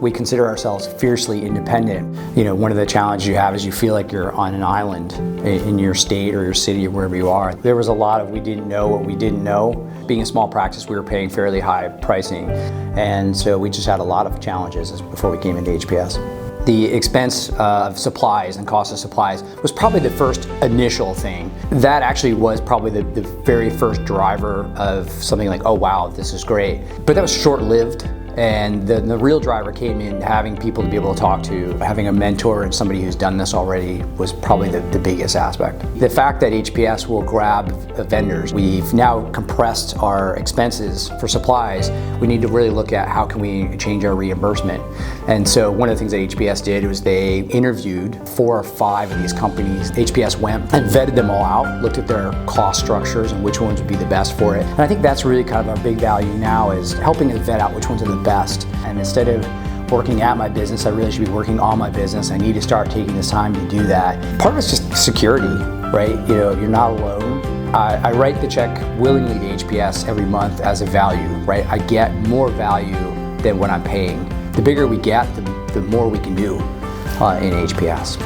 We consider ourselves fiercely independent. One of the challenges you have is you feel like you're on an island in your state or your city or wherever you are. There was a lot of we didn't know what we didn't know. Being a small practice, we were paying fairly high pricing. And so we just had a lot of challenges before we came into HPS. The expense of supplies and cost of supplies was probably the first initial thing. That actually was probably the very first driver of something like, oh wow, this is great. But that was short-lived. And the real driver came in having people to be able to talk to, having a mentor and somebody who's done this already was probably the biggest aspect. The fact that HPS will grab vendors, we've now compressed our expenses for supplies. We need to really look at how can we change our reimbursement. And so one of the things that HPS did was they interviewed 4 or 5 of these companies. HPS went and vetted them all out, looked at their cost structures and which ones would be the best for it. And I think that's really kind of our big value now is helping us vet out which ones are the best. And instead of working at my business, I really should be working on my business. I need to start taking this time to do that. Part of it's just security, right? You're not alone. I write the check willingly to HPS every month as a value, right? I get more value than what I'm paying. The bigger we get, the more we can do in HPS.